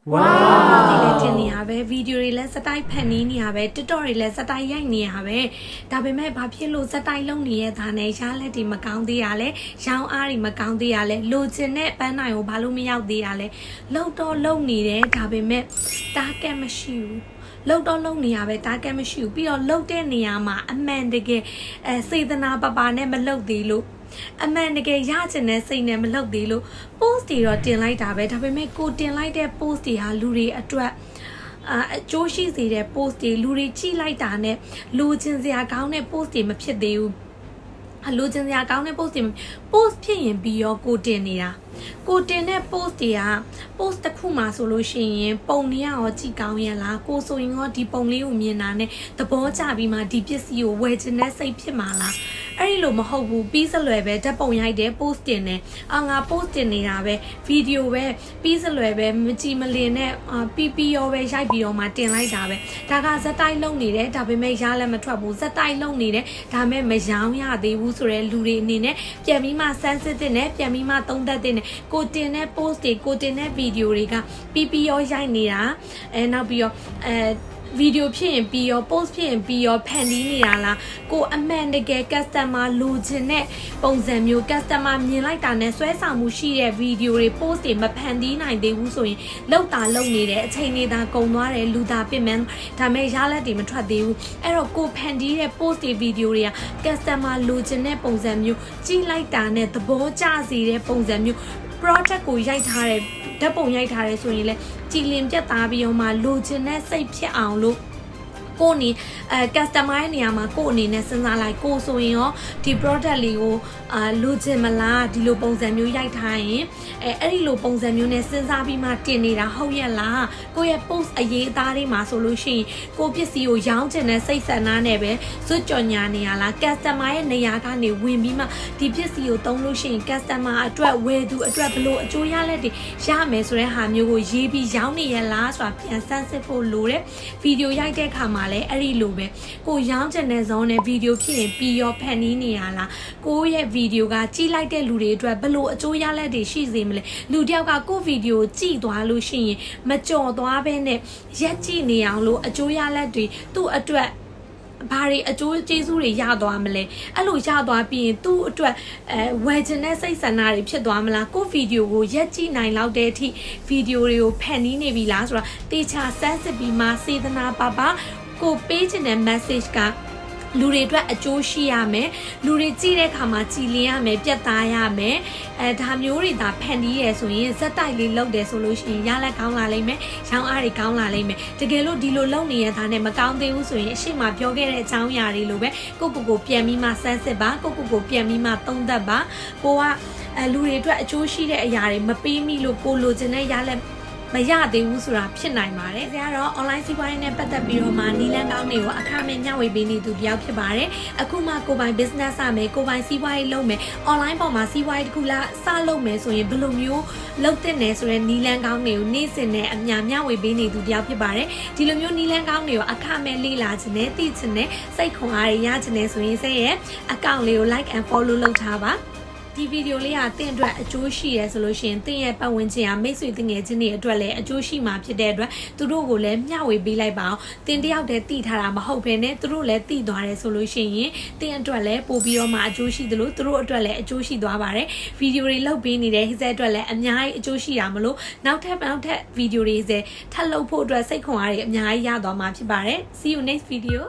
Wow! Video less a type penny near tutorial at I yang near have. Dabe Papilo that I lonely at Hanesha let him account the ale, Shao Ari account the ale, loads in net, Panai, Balumi out the ale, load or lonely, Dabe met, dark and a shoe. Load or lonely have a dark and a shoe, be or load any ama, a man the gay, say the Nababa never load the loop. A man the gay yards and say never load the loop. Posty or tin light have it, have make good tin light a posty, a luri a trap. Joshi say their posty, luri chi light on it, loads in the account a posty, a pit they loads in the account a posty, post pin be your good dinner. Good dinner posty, post the Kuma solution, Ponia or Chikawia la, go sewing or deep only umianane, the boards are be my deepest you, wedging a say pimala. Ari lo mahobu pizza leve ta pongyai de post tin ne nga post tinနေတာပဲ video ပဲ pizza လွယ်ပဲမကြည့်မလင်နဲ့ PP ရောပဲရိုက်ပြီးတော့မှတင်လိုက်တာပဲဒါကဇက်တိုင်းလုံနေတယ်ဒါပေမဲ့ရလည်းမထွက်ဘူးဇက်တိုင်းလုံနေတယ်ဒါပေမဲ့မရောင်းရသေးဘူးဆိုတော့လူတွေအနေနဲ့ပြန်ပြီးမှစမ်းစစ်တဲ့နဲ့ပြန်ပြီးမှသုံးသပ်တဲ့နဲ့ကိုတင်တဲ့ post တွေကိုတင်တဲ့ video တွေက PP ရောရိုက်နေတာနောက်ပြီးတော့video ဖြစ်ရင်ပြီးရော post ဖြစ်ရင်ပြီးရောဖန်တီးနေတာလားကိုအမှန်တကယ် customer လိုချင်တဲ့ပုံစံမျိုး customer မြင်လိုက်တာနဲ့ဆွဲဆောင်မှုရှိတဲ့ video တွေ post တွေမဖန်တီးနိုင်သေးဘူးဆိုရင်လောက်တာလုံနေတယ်အချိန်လေးသာကုန်သွားတယ်လူသာပြင်မှန်းဒါမဲ့ရလက်တွေမထွက်သေးဘူးအဲ့တော့ကိုဖန်တီးတဲ့ post တွေ video တွေက customer လိုချင်တဲ့ပုံစံမျိုးကြည့်လိုက်တာနဲ့သဘောကျစေတဲ့ပုံစံမျိုး project ကိုရိုက်ထားတဲ့ဓာတ်ပုံရိုက်ထားတယ်ဆိုရင်လည်းကြည်လင်ပြတ်သားပြီးတော့မှလိုချင်တဲ့စိတ်ဖြစ်အောင်လို့ကိုနေcustomer ရဲ့နေရာမှာကိုအနေနဲ့စဉ်းစားလိုက်ကိုဆိုရင်ရောဒီ product လေးကိုလိုချင်မလားဒီလိုပုံစံမျိုးရိုက်ထားရင်အဲ့ဒီလိုပုံစံမျိုးနဲ့စဉ်းစားပြီးမှတင်နေတာဟုတ်ရဲ့လားကိုရဲ့ post အရေးအသားတွေမှာဆိုလို့ရှိရင်ကိုပစ္စည်းကိုရောင်းချင်တဲ့စိတ်ဆန္ဒနဲ့ပဲစွတ်ကြော်ညာနေရလား customer ရဲ့နေရာကနေဝင်ပြီးမှဒီပစ္စည်းကိုသုံးလို့ရှိရင် customer အတွက်ဝယ်သူအတွက်ဘလို့အကျိုးရလက်တွေရမယ်ဆိုတဲ့ဟာမျိုးကိုရေးပြီးရောင်းနေရလားဆိုတာပြန်စမ်းစစ်ဖို့လိုတဲ့ video ရိုက်တဲ့အခါမှာလည်းအဲ့ဒီလိုပဲကိုရောင်းချင်တဲ့ဇုံနဲ့ video ဖြစ်ရင်ပြီးရောဖန်တီးနေရလားကိုရဲ့ video ကကြည့်လိုက်တဲ့လူတွေအတွက်ဘလို့အကျိုးရလက်တွေရှိစေမလဲလူတယောက်ကကို video ကြည့်သွားလို့ရှိရင်မကြော်သွားဘဲနဲ့ရက်ကြည့်နေအောင်လို့အကျိုးရလက်တွေသူ့အတွက်ဘာတွေအကျိုးကျေးဇူးတွေရသွားမလဲအဲ့လိုရသွားပြီးရင်သူ့အတွက်ဝယ်ချင်တဲ့စိတ်ဆန္ဒတွေဖြစ်သွားမလားကိုဗီဒီယိုကိုရက်ကြည့်နိုင်လောက်တဲ့အထိဗီဒီယိုတွေကိုဖန်တီးနေပြီလားဆိုတာတေချာစမ်းစစ်ပြီးမှစေတနာပါကိုပေးချင်တဲ့ message ကလူတွေအတွက်အကျိုးရှိရမယ်လူတွေကြည့်တဲ့အခါမှာကြည်လင်ရမယ်ပြတ်သားရမယ်ဒါမျိုးတွေဒါဖန်တီးရဲဆိုရင်ဇက်တိုက်လေးလုပ်တယ်ဆိုလို့ရှိရင်ရလက်ကောင်းလာလိမ့်မယ်ရောင်းအားတွေကောင်းလာလိမ့်မယ်တကယ်လို့ဒီလိုလုပ်နေရတာနဲ့မကောင်းသေးဘူးဆိုရင်အရှိမပြောခဲ့တဲ့အကြောင်းအရာတွေလိုပဲကိုပြန်ပြီးမှစမ်းစစ်ပါကိုပြန်ပြီးမှသုံးသပ်ပါကိုကလူတွေအတွက်အကျိုးရှိတဲ့အရာတွေမပေးမိလို့ကိုလိုချင်တဲ့ရလက်မရသေးဘူးဆိုတာဖြစ်နိုင်ပါတယ်။ဒါကတော့ online စီးပွားရေးနဲ့ပတ်သက်ပြီးတော့မှနီလန်းကောင်းတွေကိုအခမဲ့ညှဝေပေးနေသူတယောက်ဖြစ်ပါတယ်။အခုမှကိုပိုင် business စမယ်ကိုပိုင်စီးပွားရေးလုပ်မယ် online ပေါ်မှာစီးပွားရေးတစ်ခုလားစလုပ်မယ်ဆိုရင်ဘယ်လိုမျိုးလုပ်တင်နေဆိုတဲ့နီလန်းကောင်းတွေကိုနေ့စဉ်နဲ့အများမျှဝေပေးနေသူတယောက်ဖြစ်ပါတယ်။ဒီလိုမျိုးနီလန်းကောင်းတွေကိုအခမဲ့လေ့လာခြင်းနဲ့သိခြင်းနဲ့စိတ်ခွန်အားတွေရခြင်းနဲ့ဆိုရင်ဆက်ရဲ့ account လေးကို like and follow လုပ်ထားပါဒီဗီဒီယိုလေးကတင့်အတွက်အကျိုးရှိရဲဆိုလို့ရှိရင်တင့်ရဲ့ပတ်ဝန်းကျင်ကမိတ်ဆွေတငယ်ချင်းတွေအတွက်လည်းအကျိုးရှိမှာဖြစ်တဲ့အတွက်သူတို့ကိုလည်းမျှဝေပေးလိုက်ပါအောင်တင်တယောက်တည်းတည်ထားတာမဟုတ်ဘဲနဲ့သူတို့လည်းတည်သွားတယ်ဆိုလို့ရှိရင်တင့်အတွက်လည်းပို့ပြီးတော့မှအကျိုးရှိသလိုသူတို့အတွက်လည်းအကျိုးရှိသွားပါတယ်ဗီဒီယိုတွေလုပ်ပေးနေတဲ့ဟိစက်အတွက်လည်းအများကြီးအကျိုးရှိတာမလို့နောက်ထပ်ဗီဒီယိုတွေထပ်လုပ်ဖို့အတွက်စိတ်ခွန်အားတွေအများကြီးရသွားမှာဖြစ်ပါတယ် See you next video